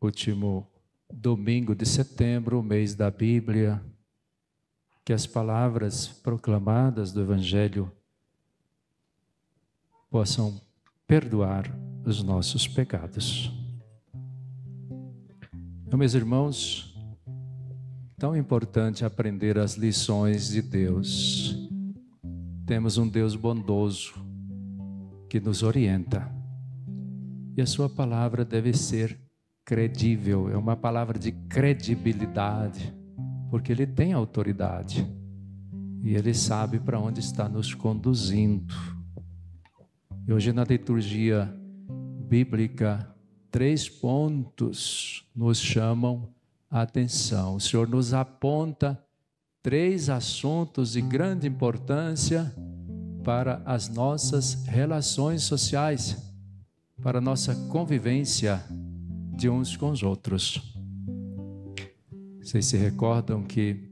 último domingo de setembro, o mês da Bíblia, que as palavras proclamadas do Evangelho possam perdoar os nossos pecados. Então, meus irmãos, tão importante aprender as lições de Deus. Temos um Deus bondoso que nos orienta. E a sua palavra deve ser credível, é uma palavra de credibilidade, porque Ele tem autoridade e Ele sabe para onde está nos conduzindo. E hoje na liturgia bíblica, 3 pontos nos chamam a atenção. O Senhor nos aponta 3 assuntos de grande importância para as nossas relações sociais, para a nossa convivência de uns com os outros. Vocês se recordam que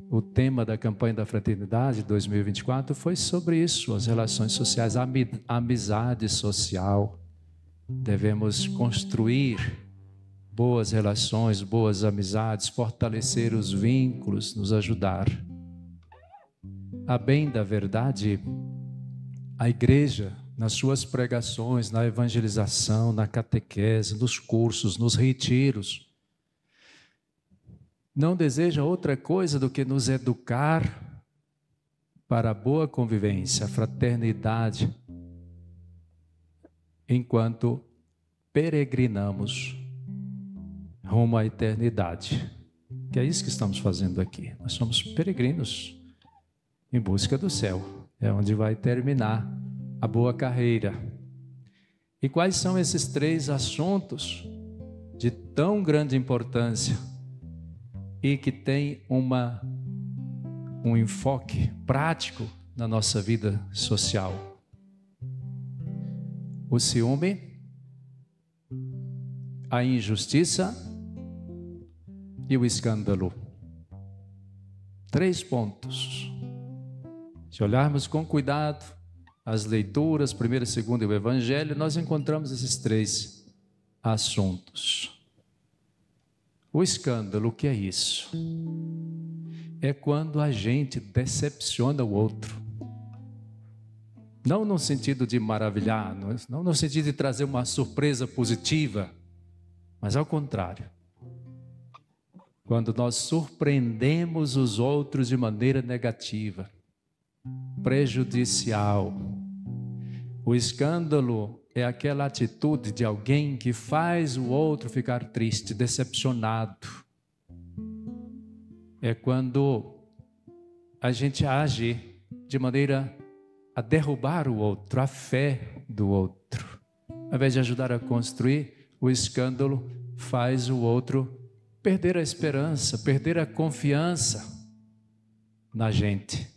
o tema da campanha da Fraternidade 2024 foi sobre isso, as relações sociais, a amizade social. Devemos construir boas relações, boas amizades, fortalecer os vínculos, nos ajudar. A bem da verdade, a igreja, nas suas pregações, na evangelização, na catequese, nos cursos, nos retiros, não deseja outra coisa do que nos educar para a boa convivência, a fraternidade, enquanto peregrinamos rumo à eternidade, que é isso que estamos fazendo aqui. Nós somos peregrinos em busca do céu, é onde vai terminar a boa carreira. E quais são esses 3 assuntos de tão grande importância e que tem um enfoque prático na nossa vida social? O ciúme, a injustiça e o escândalo. 3 pontos. Se olharmos com cuidado as leituras, 1ª, 2ª e o Evangelho, nós encontramos esses 3 assuntos. O escândalo, o que é isso? É quando a gente decepciona o outro. Não no sentido de maravilhar, não no sentido de trazer uma surpresa positiva, mas ao contrário. Quando nós surpreendemos os outros de maneira negativa, prejudicial. O escândalo é aquela atitude de alguém que faz o outro ficar triste, decepcionado. É quando a gente age de maneira a derrubar o outro, a fé do outro. Ao invés de ajudar a construir, o escândalo faz o outro perder a esperança, perder a confiança na gente.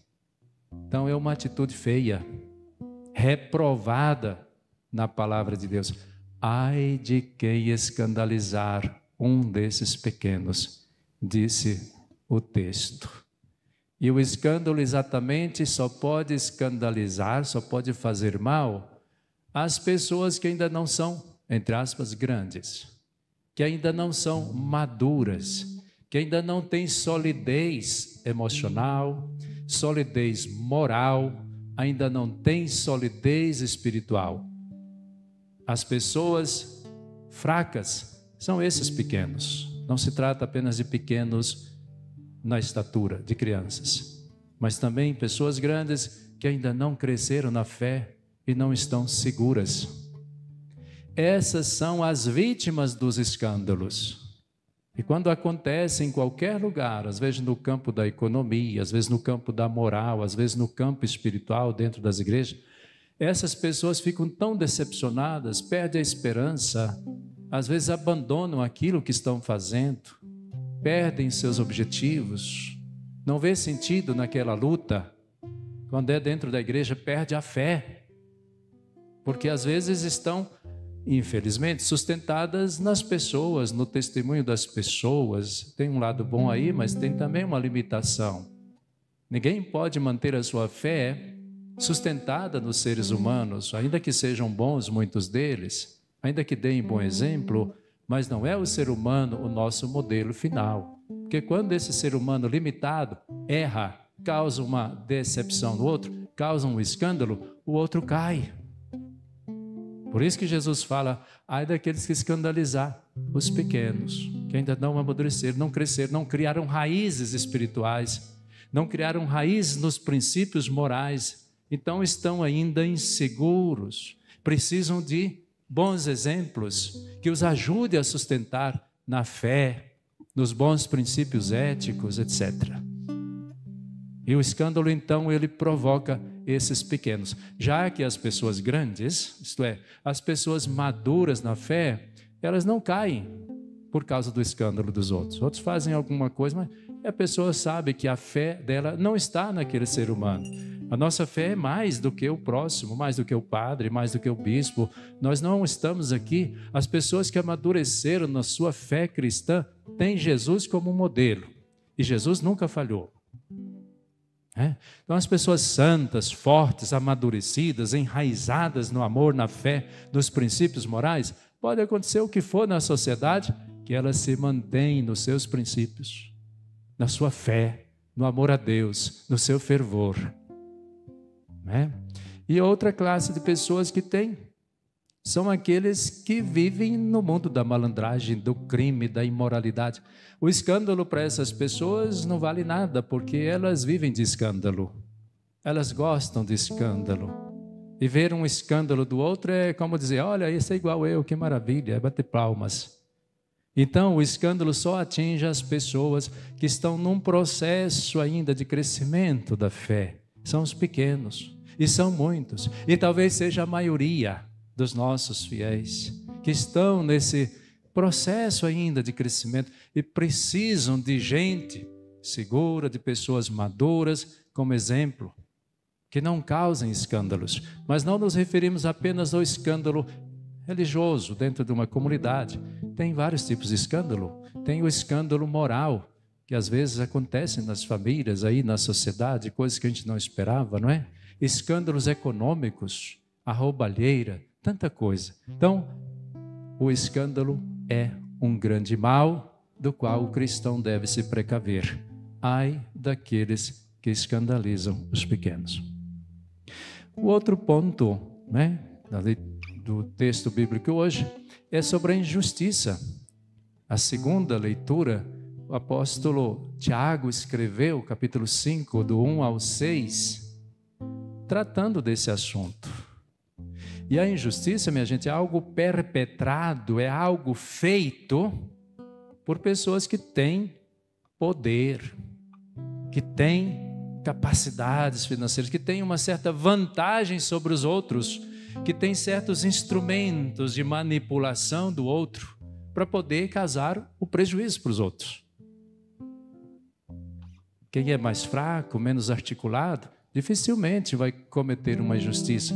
Então é uma atitude feia, reprovada na palavra de Deus. Ai de quem escandalizar um desses pequenos, disse o texto. E o escândalo exatamente só pode escandalizar, só pode fazer mal às pessoas que ainda não são, entre aspas, grandes, que ainda não são maduras, que ainda não têm solidez emocional, solidez moral, ainda não têm solidez espiritual. As pessoas fracas são esses pequenos. Não se trata apenas de pequenos na estatura, de crianças, mas também pessoas grandes que ainda não cresceram na fé e não estão seguras. Essas são as vítimas dos escândalos. E quando acontece em qualquer lugar, às vezes no campo da economia, às vezes no campo da moral, às vezes no campo espiritual, dentro das igrejas, essas pessoas ficam tão decepcionadas, perdem a esperança, às vezes abandonam aquilo que estão fazendo, perdem seus objetivos, não vê sentido naquela luta. Quando é dentro da igreja, perde a fé, porque às vezes estão, infelizmente, sustentadas nas pessoas, no testemunho das pessoas. Tem um lado bom aí, mas tem também uma limitação. Ninguém pode manter a sua fé sustentada nos seres humanos, ainda que sejam bons muitos deles, ainda que deem bom exemplo, mas não é o ser humano o nosso modelo final. Porque quando esse ser humano limitado erra, causa uma decepção no outro, causa um escândalo, o outro cai. Por isso que Jesus fala, ai daqueles que escandalizar os pequenos, que ainda não amadureceram, não cresceram, não criaram raízes espirituais, não criaram raízes nos princípios morais, então estão ainda inseguros, precisam de bons exemplos que os ajude a sustentar na fé, nos bons princípios éticos, etc. E o escândalo, então, ele provoca esses pequenos. Já que as pessoas grandes, isto é, as pessoas maduras na fé, elas não caem por causa do escândalo dos outros. Outros fazem alguma coisa, mas a pessoa sabe que a fé dela não está naquele ser humano. A nossa fé é mais do que o próximo, mais do que o padre, mais do que o bispo. Nós não estamos aqui. As pessoas que amadureceram na sua fé cristã têm Jesus como modelo. E Jesus nunca falhou. Então as pessoas santas, fortes, amadurecidas, enraizadas no amor, na fé, nos princípios morais, pode acontecer o que for na sociedade, que elas se mantêm nos seus princípios, na sua fé, no amor a Deus, no seu fervor. E outra classe de pessoas que tem são aqueles que vivem no mundo da malandragem, do crime, da imoralidade. O escândalo para essas pessoas não vale nada, porque elas vivem de escândalo. Elas gostam de escândalo. E ver um escândalo do outro é como dizer, olha, esse é igual eu, que maravilha, é bater palmas. Então, o escândalo só atinge as pessoas que estão num processo ainda de crescimento da fé. São os pequenos, e são muitos, e talvez seja a maioria dos nossos fiéis, que estão nesse processo ainda de crescimento e precisam de gente segura, de pessoas maduras, como exemplo, que não causem escândalos. Mas não nos referimos apenas ao escândalo religioso dentro de uma comunidade. Tem vários tipos de escândalo. Tem o escândalo moral, que às vezes acontece nas famílias, aí na sociedade, coisas que a gente não esperava, não é? Escândalos econômicos, a roubalheira, tanta coisa. Então, o escândalo é um grande mal do qual o cristão deve se precaver. Ai daqueles que escandalizam os pequenos. O outro ponto, do texto bíblico hoje é sobre a injustiça. A segunda leitura, o apóstolo Tiago escreveu, capítulo 5, do 1 ao 6, tratando desse assunto. E a injustiça, minha gente, é algo perpetrado, é algo feito por pessoas que têm poder, que têm capacidades financeiras, que têm uma certa vantagem sobre os outros, que têm certos instrumentos de manipulação do outro para poder causar o prejuízo para os outros. Quem é mais fraco, menos articulado, dificilmente vai cometer uma injustiça,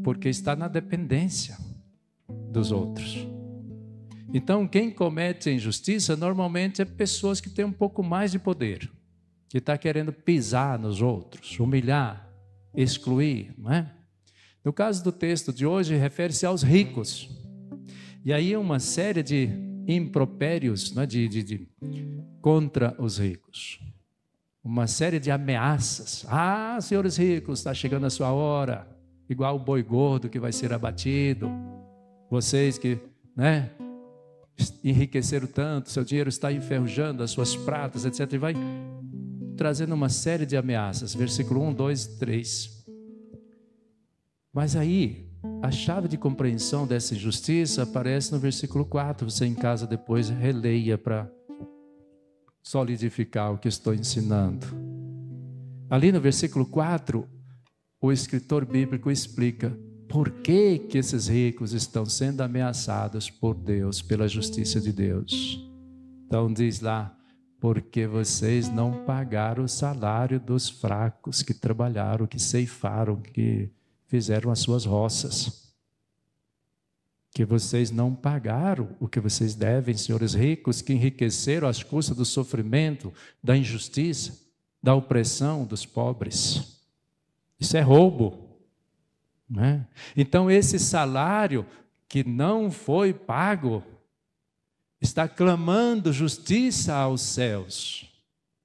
porque está na dependência dos outros. Então, quem comete a injustiça normalmente é pessoas que têm um pouco mais de poder, que está querendo pisar nos outros, humilhar, excluir, não é? No caso do texto de hoje, refere-se aos ricos. E aí uma série de impropérios, não é? Contra os ricos. Uma série de ameaças. Ah, senhores ricos, está chegando a sua hora. Igual o boi gordo que vai ser abatido. Vocês que, enriqueceram tanto, seu dinheiro está enferrujando, as suas pratas, etc. E vai trazendo uma série de ameaças. Versículo 1, 2, 3. Mas aí, a chave de compreensão dessa injustiça aparece no versículo 4. Você em casa depois releia para solidificar o que estou ensinando. Ali no versículo 4, o escritor bíblico explica por que esses ricos estão sendo ameaçados por Deus, pela justiça de Deus. Então diz lá, porque vocês não pagaram o salário dos fracos que trabalharam, que ceifaram, que fizeram as suas roças. Que vocês não pagaram o que vocês devem, senhores ricos, que enriqueceram às custas do sofrimento, da injustiça, da opressão dos pobres. Isso é roubo, né? Então esse salário que não foi pago, está clamando justiça aos céus.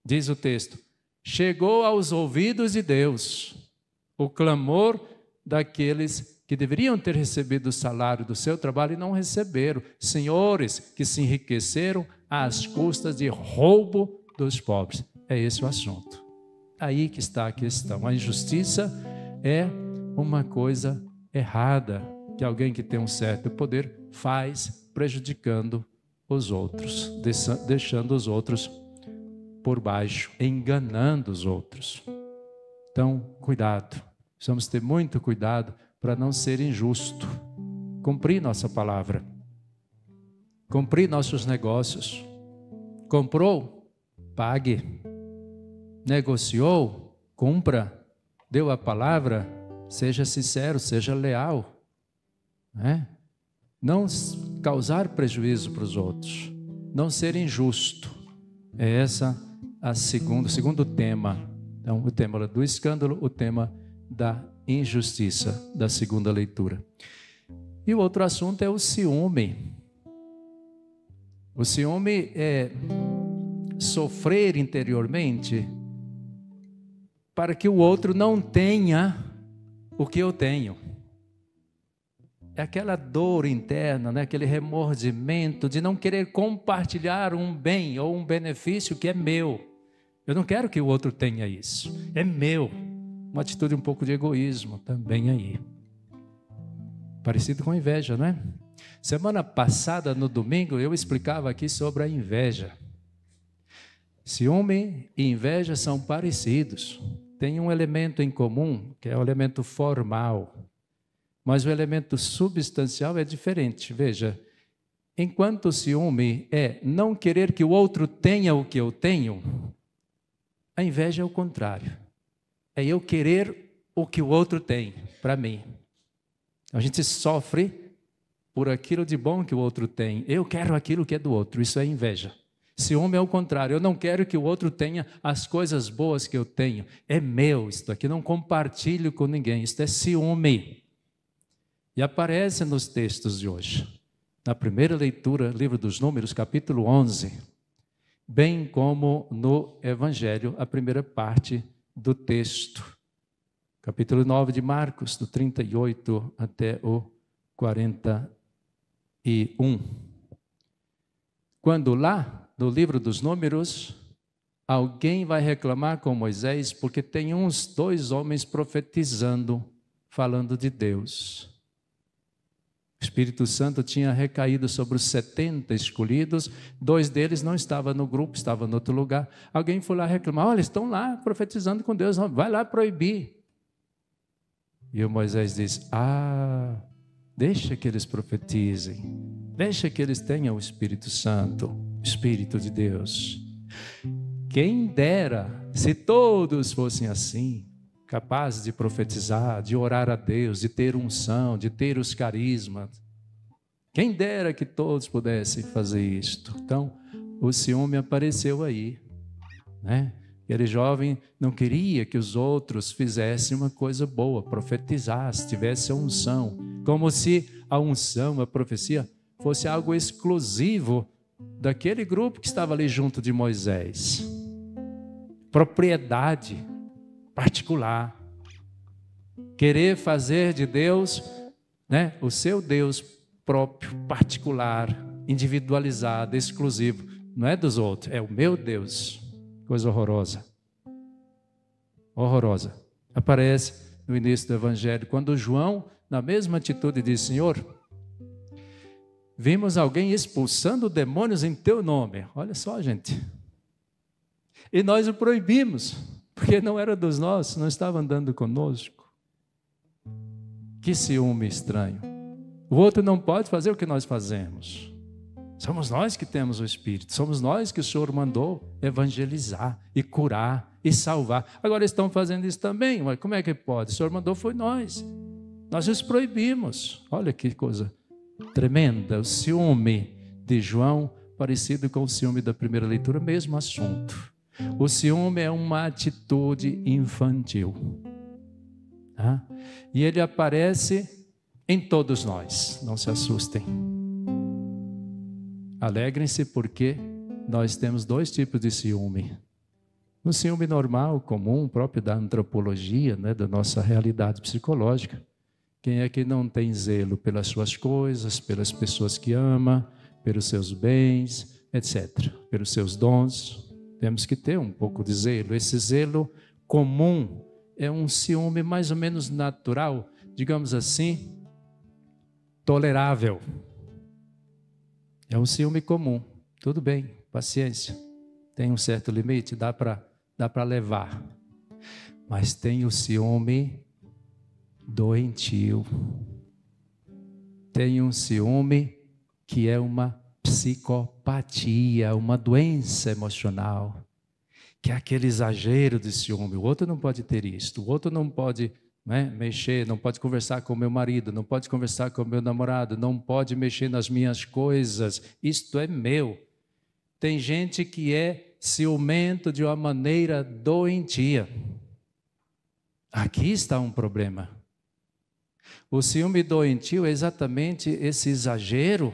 Diz o texto: chegou aos ouvidos de Deus o clamor daqueles que deveriam ter recebido o salário do seu trabalho e não receberam. Senhores que se enriqueceram às custas de roubo dos pobres. É esse o assunto. Aí que está a questão. A injustiça é uma coisa errada que alguém que tem um certo poder faz, prejudicando os outros, deixando os outros por baixo, enganando os outros. Então, cuidado. Precisamos ter muito cuidado para não ser injusto. Cumprir nossa palavra. Cumprir nossos negócios. Comprou? Pague. Negociou? Cumpra. Deu a palavra? Seja sincero, seja leal. Não causar prejuízo para os outros. Não ser injusto. É essa o segundo tema. Então, o tema do escândalo, o tema da injustiça, da segunda leitura. E o outro assunto é o ciúme. O ciúme é sofrer interiormente para que o outro não tenha o que eu tenho. É aquela dor interna, né? Aquele remordimento de não querer compartilhar um bem ou um benefício que é meu. Eu não quero que o outro tenha isso. É meu. Uma atitude um pouco de egoísmo também aí. Parecido com inveja, não é? Semana passada, no domingo, eu explicava aqui sobre a inveja. Ciúme e inveja são parecidos. Tem um elemento em comum, que é o elemento formal. Mas o elemento substancial é diferente. Veja, enquanto o ciúme é não querer que o outro tenha o que eu tenho, a inveja é o contrário. É eu querer o que o outro tem para mim. A gente sofre por aquilo de bom que o outro tem. Eu quero aquilo que é do outro. Isso é inveja. Ciúme é o contrário. Eu não quero que o outro tenha as coisas boas que eu tenho. É meu isto aqui. Não compartilho com ninguém. Isto é ciúme. E aparece nos textos de hoje. Na primeira leitura, livro dos Números, capítulo 11. Bem como no Evangelho, a primeira parte do texto. Capítulo 9 de Marcos, do 38 até o 41. Quando lá, no livro dos Números, alguém vai reclamar com Moisés, porque tem uns 2 homens profetizando, falando de Deus. O Espírito Santo tinha recaído sobre os 70 escolhidos, 2 deles não estavam no grupo, estavam em outro lugar. Alguém foi lá reclamar: olha, estão lá profetizando com Deus, vai lá proibir. E o Moisés diz: deixa que eles profetizem, deixa que eles tenham o Espírito Santo, o Espírito de Deus. Quem dera se todos fossem assim, capazes de profetizar, de orar a Deus, de ter unção, de ter os carismas. Quem dera que todos pudessem fazer isto. Então, o ciúme apareceu aí, né? Aquele jovem não queria que os outros fizessem uma coisa boa, profetizassem, tivesse a unção, como se a unção, a profecia, fosse algo exclusivo daquele grupo que estava ali junto de Moisés. Propriedade particular. Querer fazer de Deus, né, o seu Deus próprio, particular, individualizado, exclusivo. Não é dos outros, é o meu Deus. Coisa horrorosa. Horrorosa. Aparece no início do Evangelho, quando João, na mesma atitude, diz: Senhor, vimos alguém expulsando demônios em teu nome. Olha só, gente. E nós o proibimos, porque não era dos nossos, não estava andando conosco. Que ciúme estranho. O outro não pode fazer o que nós fazemos. Somos nós que temos o Espírito, somos nós que o Senhor mandou evangelizar e curar e salvar. Agora estão fazendo isso também, mas como é que pode? O Senhor mandou, foi nós. Nós os proibimos. Olha que coisa tremenda. O ciúme de João, parecido com o ciúme da primeira leitura, mesmo assunto. O ciúme é uma atitude infantil. E ele aparece em todos nós, não se assustem. Alegrem-se porque nós temos dois tipos de ciúme. O ciúme normal, comum, próprio da antropologia, né, da nossa realidade psicológica. Quem é que não tem zelo pelas suas coisas, pelas pessoas que ama, pelos seus bens, etc., pelos seus dons? Temos que ter um pouco de zelo. Esse zelo comum é um ciúme mais ou menos natural, digamos assim, tolerável. É um ciúme comum. Tudo bem, paciência. Tem um certo limite, dá para levar. Mas tem o ciúme doentio. Tem um ciúme que é uma psicopatia, uma doença emocional, que é aquele exagero de ciúme. O outro não pode ter isto, o outro não pode, né, mexer, não pode conversar com meu marido, não pode conversar com meu namorado, não pode mexer nas minhas coisas, isto é meu. Tem gente que é ciumento de uma maneira doentia. Aqui está um problema. O ciúme doentio é exatamente esse exagero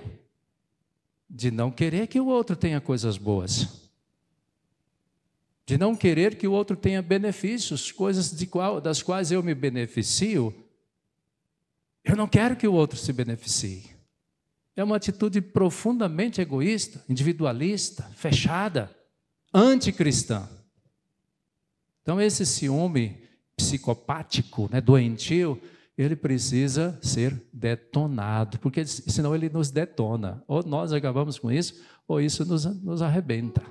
de não querer que o outro tenha coisas boas, de não querer que o outro tenha benefícios, coisas das quais eu me beneficio. Eu não quero que o outro se beneficie. É uma atitude profundamente egoísta, individualista, fechada, anticristã. Então esse ciúme psicopático, né, doentio, ele precisa ser detonado, porque senão ele nos detona. Ou nós acabamos com isso, ou isso nos arrebenta.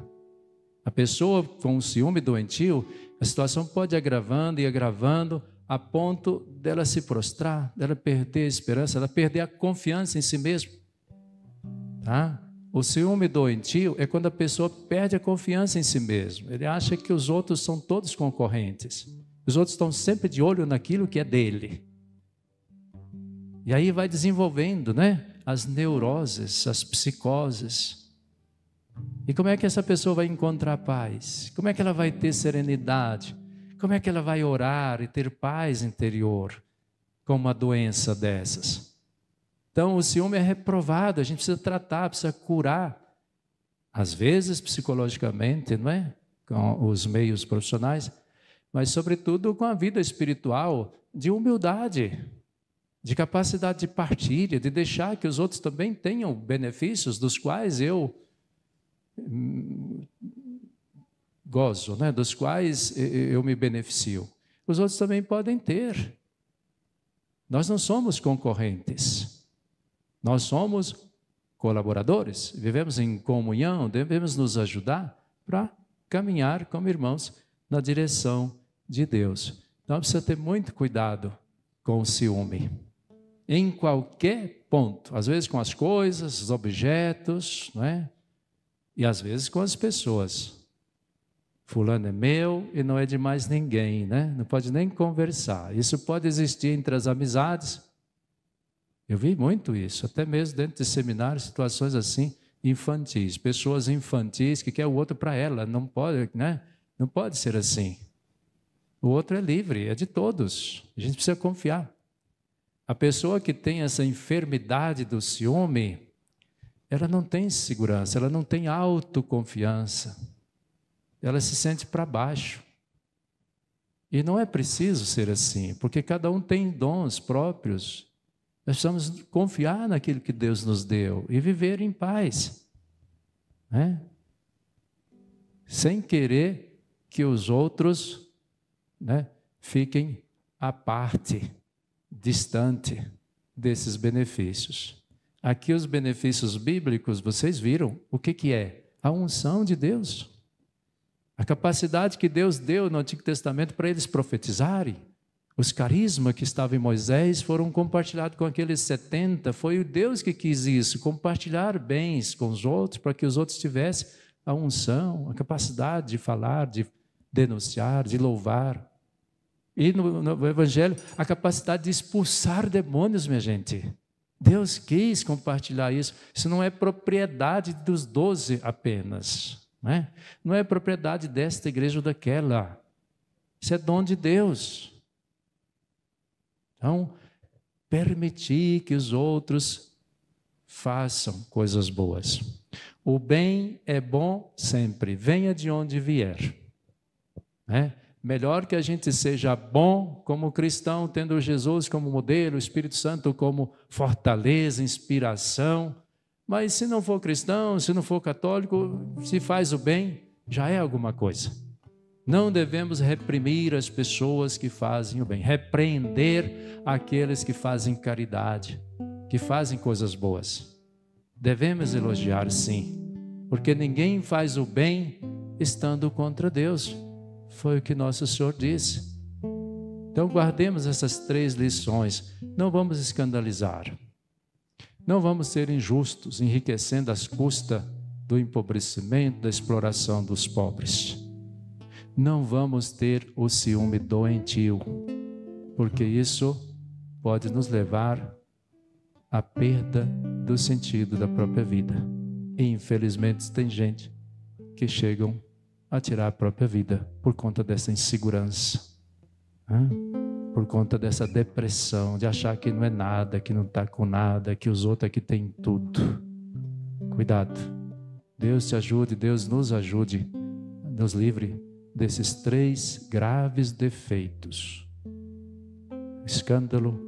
A pessoa com um ciúme doentio, a situação pode ir agravando e agravando, a ponto dela se prostrar, dela perder a esperança, dela perder a confiança em si mesma. Tá? O ciúme doentio é quando a pessoa perde a confiança em si mesma. Ele acha que os outros são todos concorrentes. Os outros estão sempre de olho naquilo que é dele. E aí vai desenvolvendo, né, as neuroses, as psicoses. E como é que essa pessoa vai encontrar paz? Como é que ela vai ter serenidade? Como é que ela vai orar e ter paz interior com uma doença dessas? Então o ciúme é reprovado, a gente precisa tratar, precisa curar. Às vezes psicologicamente, não é? Com os meios profissionais, mas sobretudo com a vida espiritual de humildade, de capacidade de partilha, de deixar que os outros também tenham benefícios dos quais eu gozo, né? Dos quais eu me beneficio. Os outros também podem ter. Nós não somos concorrentes, nós somos colaboradores, vivemos em comunhão, devemos nos ajudar para caminhar como irmãos na direção de Deus. Então precisa ter muito cuidado com o ciúme. Em qualquer ponto, às vezes com as coisas, os objetos, não é? E às vezes com as pessoas. Fulano é meu e não é de mais ninguém, né? Não pode nem conversar. Isso pode existir entre as amizades. Eu vi muito isso, até mesmo dentro de seminários, situações assim, infantis. Pessoas infantis que querem o outro para ela. Não pode, né? Não pode ser assim. O outro é livre, é de todos. A gente precisa confiar. A pessoa que tem essa enfermidade do ciúme, ela não tem segurança, ela não tem autoconfiança. Ela se sente para baixo. E não é preciso ser assim, porque cada um tem dons próprios. Nós precisamos confiar naquilo que Deus nos deu e viver em paz, né? Sem querer que os outros, né, fiquem à parte, distante desses benefícios. Aqui os benefícios bíblicos, vocês viram o que é? A unção de Deus. A capacidade que Deus deu no Antigo Testamento para eles profetizarem. Os carismas que estavam em Moisés foram compartilhados com aqueles 70. Foi o Deus que quis isso, compartilhar bens com os outros, para que os outros tivessem a unção, a capacidade de falar, de denunciar, de louvar. E no Evangelho, a capacidade de expulsar demônios, minha gente. Deus quis compartilhar isso. Isso não é propriedade dos 12 apenas. Não é propriedade desta igreja ou daquela. Isso é dom de Deus. Então, permitir que os outros façam coisas boas. O bem é bom sempre, venha de onde vier. Melhor que a gente seja bom como cristão, tendo Jesus como modelo, o Espírito Santo como fortaleza, inspiração. Mas se não for cristão, se não for católico, se faz o bem, já é alguma coisa. Não devemos reprimir as pessoas que fazem o bem, repreender aqueles que fazem caridade, que fazem coisas boas. Devemos elogiar, sim, porque ninguém faz o bem estando contra Deus. Foi o que nosso Senhor disse. Então guardemos essas 3 lições. Não vamos escandalizar. Não vamos ser injustos, enriquecendo às custas do empobrecimento, da exploração dos pobres. Não vamos ter o ciúme doentio, porque isso pode nos levar à perda do sentido da própria vida. E infelizmente tem gente que chegam a tirar a própria vida por conta dessa insegurança, por conta dessa depressão, de achar que não é nada, que não está com nada, que os outros aqui têm tudo. Cuidado. Deus te ajude, Deus nos ajude, nos livre desses 3 graves defeitos: o escândalo,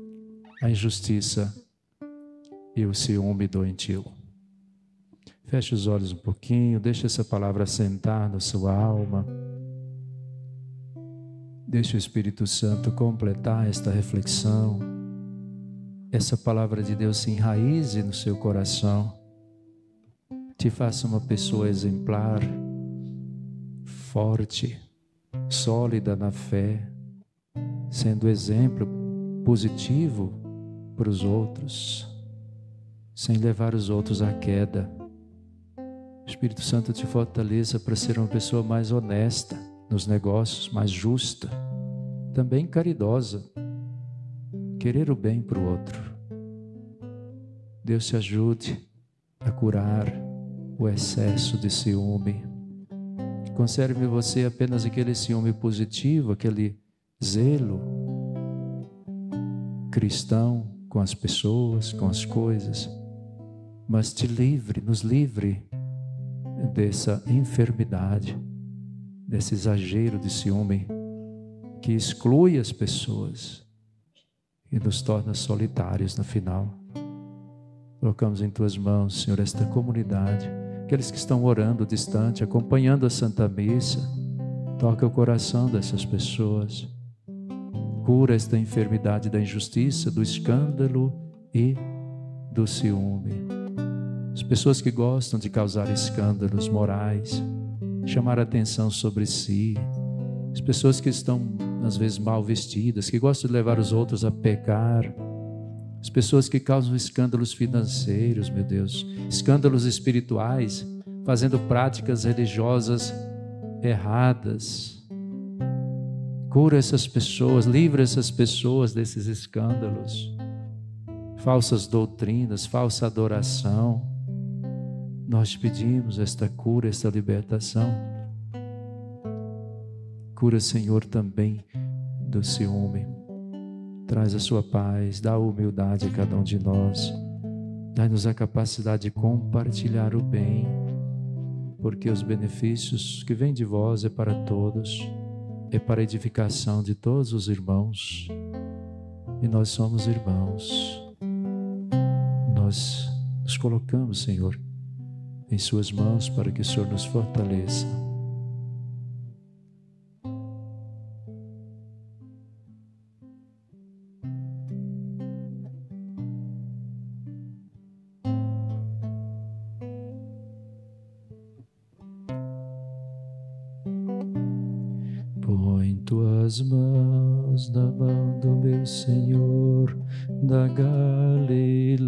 a injustiça e o ciúme doentio. Feche os olhos um pouquinho, deixe essa palavra assentar na sua alma. Deixe o Espírito Santo completar esta reflexão. Essa palavra de Deus se enraize no seu coração. Te faça uma pessoa exemplar, forte, sólida na fé, sendo exemplo positivo para os outros, sem levar os outros à queda. O Espírito Santo te fortaleça para ser uma pessoa mais honesta nos negócios, mais justa, também caridosa, querer o bem para o outro. Deus te ajude a curar o excesso de ciúme. Conserve em você apenas aquele ciúme positivo, aquele zelo cristão com as pessoas, com as coisas, mas nos livre dessa enfermidade, desse exagero de ciúme que exclui as pessoas e nos torna solitários no final. Colocamos em tuas mãos, Senhor, esta comunidade, aqueles que estão orando distante, acompanhando a Santa Missa. Toca o coração dessas pessoas, cura esta enfermidade da injustiça, do escândalo e do ciúme. As pessoas que gostam de causar escândalos morais, chamar a atenção sobre si, as pessoas que estão às vezes mal vestidas, que gostam de levar os outros a pecar, as pessoas que causam escândalos financeiros, meu Deus, escândalos espirituais, fazendo práticas religiosas erradas. Cura essas pessoas, livra essas pessoas desses escândalos, falsas doutrinas, falsa adoração. Nós te pedimos esta cura, esta libertação. Cura, Senhor, também do ciúme. Traz a sua paz, dá a humildade a cada um de nós. Dá-nos a capacidade de compartilhar o bem, porque os benefícios que vêm de vós é para todos, é para a edificação de todos os irmãos. E nós somos irmãos. Nós nos colocamos, Senhor, em suas mãos para que o Senhor nos fortaleça. Põe tuas mãos na mão do meu Senhor da Galileia.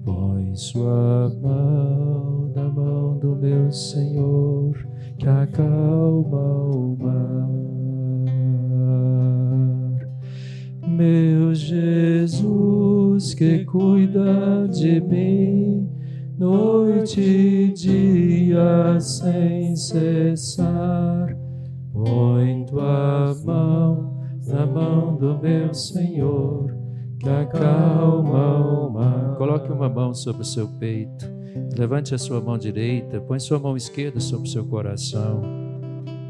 Põe sua mão na mão do meu Senhor que acalma o mar. Meu Jesus que cuida de mim noite e dia sem cessar, põe tua mão na mão do meu Senhor, que acalma a alma. Coloque uma mão sobre o seu peito, levante a sua mão direita, põe sua mão esquerda sobre o seu coração.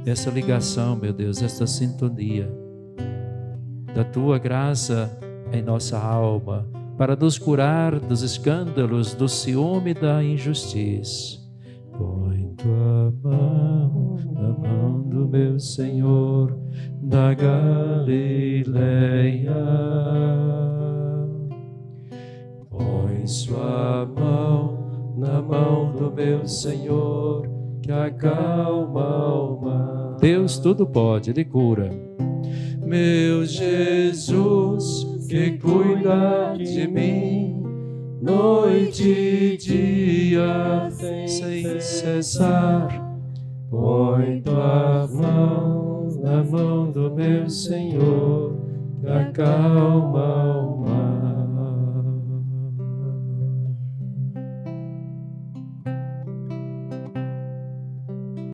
Essa ligação, meu Deus, esta sintonia da Tua graça em nossa alma, para nos curar dos escândalos, do ciúme e da injustiça. Põe Tua mão na mão do meu Senhor, da Galileia. Põe sua mão na mão do meu Senhor, que acalma a alma. Deus tudo pode, Ele cura. Meu Jesus, que cuida de mim, noite e dia, sem cessar. Põe Tua mão na mão do meu Senhor, que acalma a alma.